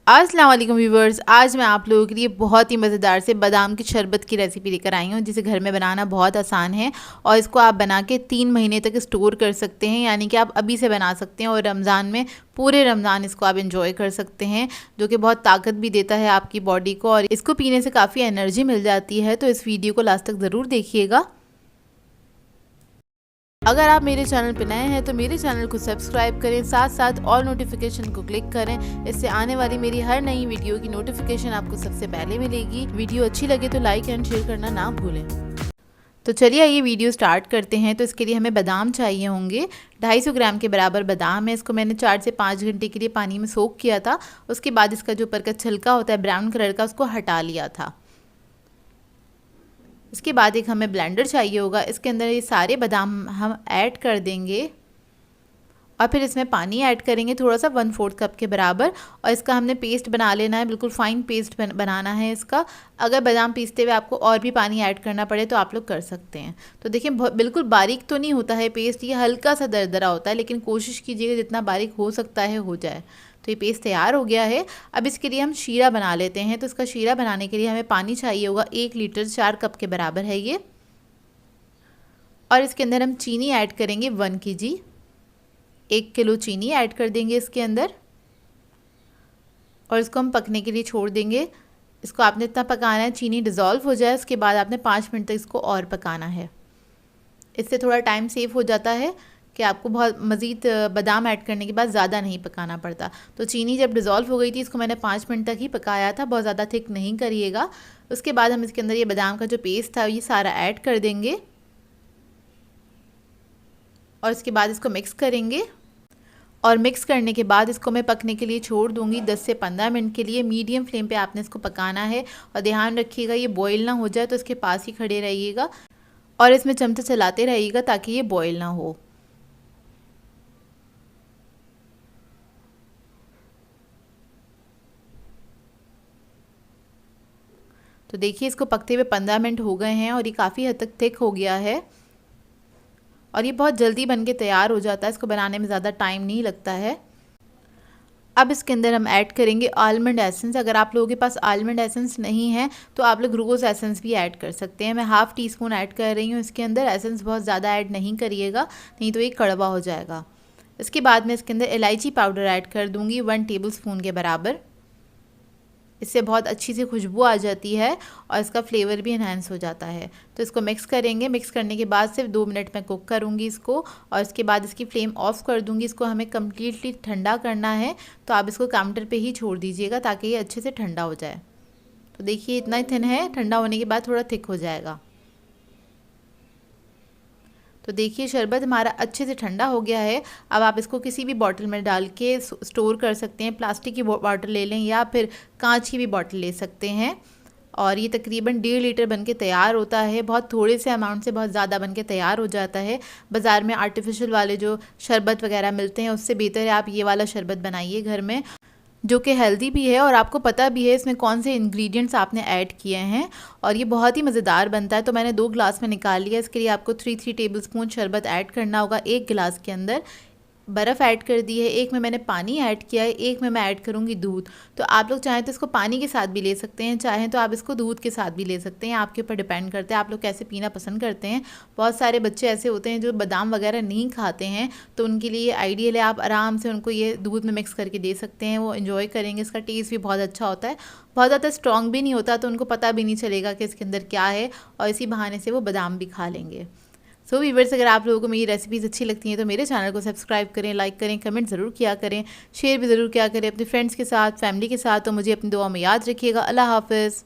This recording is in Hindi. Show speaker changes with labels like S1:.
S1: अस्सलाम वालेकुम व्यूवर्स, आज मैं आप लोगों के लिए बहुत ही मज़ेदार से बादाम की शरबत की रेसिपी लेकर आई हूँ, जिसे घर में बनाना बहुत आसान है और इसको आप बना के 3 महीने तक स्टोर कर सकते हैं। यानी कि आप अभी से बना सकते हैं और रमज़ान में पूरे रमज़ान इसको आप इंजॉय कर सकते हैं, जो कि बहुत ताकत भी देता है आपकी बॉडी को और इसको पीने से काफ़ी एनर्जी मिल जाती है। तो इस वीडियो को लास्ट तक ज़रूर देखिएगा। अगर आप मेरे चैनल पर नए हैं तो मेरे चैनल को सब्सक्राइब करें, साथ साथ ऑल नोटिफिकेशन को क्लिक करें। इससे आने वाली मेरी हर नई वीडियो की नोटिफिकेशन आपको सबसे पहले मिलेगी। वीडियो अच्छी लगे तो लाइक एंड शेयर करना ना भूलें। तो चलिए ये वीडियो स्टार्ट करते हैं। तो इसके लिए हमें बादाम चाहिए होंगे। 250 ग्राम के बराबर बादाम है। इसको मैंने 4 से 5 घंटे के लिए पानी में सोक किया था। उसके बाद इसका जो ऊपर का छिलका होता है ब्राउन कलर का, उसको हटा लिया था। इसके बाद एक हमें ब्लेंडर चाहिए होगा। इसके अंदर ये सारे बादाम हम ऐड कर देंगे और फिर इसमें पानी ऐड करेंगे थोड़ा सा 1/4 कप के बराबर और इसका हमने पेस्ट बना लेना है। बिल्कुल फाइन पेस्ट बनाना है इसका। अगर बादाम पीसते हुए आपको और भी पानी ऐड करना पड़े तो आप लोग कर सकते हैं। तो देखिए बिल्कुल बारीक तो नहीं होता है पेस्ट, ये हल्का सा दरदरा होता है, लेकिन कोशिश कीजिएगा जितना बारीक हो सकता है हो जाए। तो ये पेस्ट तैयार हो गया है। अब इसके लिए हम शीरा बना लेते हैं। तो इसका शीरा बनाने के लिए हमें पानी चाहिए होगा 1 लीटर, 4 कप के बराबर है ये। और इसके अंदर हम चीनी ऐड करेंगे 1 kg, 1 किलो चीनी ऐड कर देंगे इसके अंदर और इसको हम पकने के लिए छोड़ देंगे। इसको आपने इतना पकाना है चीनी डिज़ोल्व हो जाए। उसके बाद आपने 5 मिनट तक इसको और पकाना है। इससे थोड़ा टाइम सेव हो जाता है कि आपको बहुत मज़ीद बादाम ऐड करने के बाद ज़्यादा नहीं पकाना पड़ता। तो चीनी जब डिज़ोल्व हो गई थी इसको मैंने 5 मिनट तक ही पकाया था, बहुत ज़्यादा थिक नहीं करिएगा। उसके बाद हम इसके अंदर ये बादाम का जो पेस्ट था ये सारा ऐड कर देंगे और इसके बाद इसको मिक्स करेंगे और मिक्स करने के बाद इसको मैं पकने के लिए छोड़ दूंगी 10 से 15 मिनट के लिए। मीडियम फ्लेम पे आपने इसको पकाना है और ध्यान रखिएगा ये बॉईल ना हो जाए, तो इसके पास ही खड़े रहिएगा और इसमें चमचा चलाते रहिएगा ताकि ये बॉईल ना हो। तो देखिए इसको पकते हुए 15 मिनट हो गए हैं और ये काफ़ी हद तक थिक हो गया है और ये बहुत जल्दी बन के तैयार हो जाता है। इसको बनाने में ज़्यादा टाइम नहीं लगता है। अब इसके अंदर हम ऐड करेंगे आलमंड एसेंस। अगर आप लोगों के पास आलमंड एसेंस नहीं है तो आप लोग रोज़ एसेंस भी ऐड कर सकते हैं। मैं ½ टीस्पून ऐड कर रही हूँ इसके अंदर। एसेंस बहुत ज़्यादा ऐड नहीं करिएगा, नहीं तो ये कड़वा हो जाएगा। इसके बाद मैं इसके अंदर इलायची पाउडर ऐड कर दूँगी 1 टेबल स्पून के बराबर। इससे बहुत अच्छी सी खुशबू आ जाती है और इसका फ्लेवर भी इन्हेंस हो जाता है। तो इसको मिक्स करेंगे। मिक्स करने के बाद सिर्फ 2 मिनट में कुक करूँगी इसको और इसके बाद इसकी फ्लेम ऑफ कर दूँगी। इसको हमें कम्प्लीटली ठंडा करना है, तो आप इसको काउंटर पे ही छोड़ दीजिएगा ताकि ये अच्छे से ठंडा हो जाए। तो देखिए इतना ही थिन है, ठंडा होने के बाद थोड़ा थिक हो जाएगा। तो देखिए शरबत हमारा अच्छे से ठंडा हो गया है। अब आप इसको किसी भी बॉटल में डाल के स्टोर कर सकते हैं। प्लास्टिक की बॉटल ले लें या फिर कांच की भी बॉटल ले सकते हैं। और ये तकरीबन 1.5 लीटर बन के तैयार होता है। बहुत थोड़े से अमाउंट से बहुत ज़्यादा बन के तैयार हो जाता है। बाज़ार में आर्टिफिशियल वाले जो शरबत वगैरह मिलते हैं उससे बेहतर है आप ये वाला शरबत बनाइए घर में, जो कि हेल्दी भी है और आपको पता भी है इसमें कौन से इंग्रेडिएंट्स आपने ऐड किए हैं और ये बहुत ही मज़ेदार बनता है। तो मैंने 2 गिलास में निकाल लिया। इसके लिए आपको 3 टेबल स्पून शरबत ऐड करना होगा। 1 गिलास के अंदर बर्फ़ ऐड कर दी है, एक में मैंने पानी ऐड किया है, एक में मैं ऐड करूँगी दूध। तो आप लोग चाहें तो इसको पानी के साथ भी ले सकते हैं, चाहें तो आप इसको दूध के साथ भी ले सकते हैं। आपके ऊपर डिपेंड करता है आप लोग कैसे पीना पसंद करते हैं। बहुत सारे बच्चे ऐसे होते हैं जो बादाम वगैरह नहीं खाते हैं, तो उनके लिए आइडियल है। आप आराम से उनको ये दूध में मिक्स करके दे सकते हैं, वो इन्जॉय करेंगे। इसका टेस्ट भी बहुत अच्छा होता है, बहुत ज़्यादा स्ट्रॉन्ग भी नहीं होता, तो उनको पता भी नहीं चलेगा कि इसके अंदर क्या है और इसी बहाने से वो बादाम भी खा लेंगे। सो व्यूअर्स, अगर आप लोगों को मेरी रेसिपीज़ अच्छी लगती हैं तो मेरे चैनल को सब्सक्राइब करें, लाइक करें, कमेंट ज़रूर किया करें, शेयर भी ज़रूर किया करें अपने फ्रेंड्स के साथ, फैमिली के साथ। तो मुझे अपनी दुआ में याद रखिएगा। अल्लाह हाफ़िज़।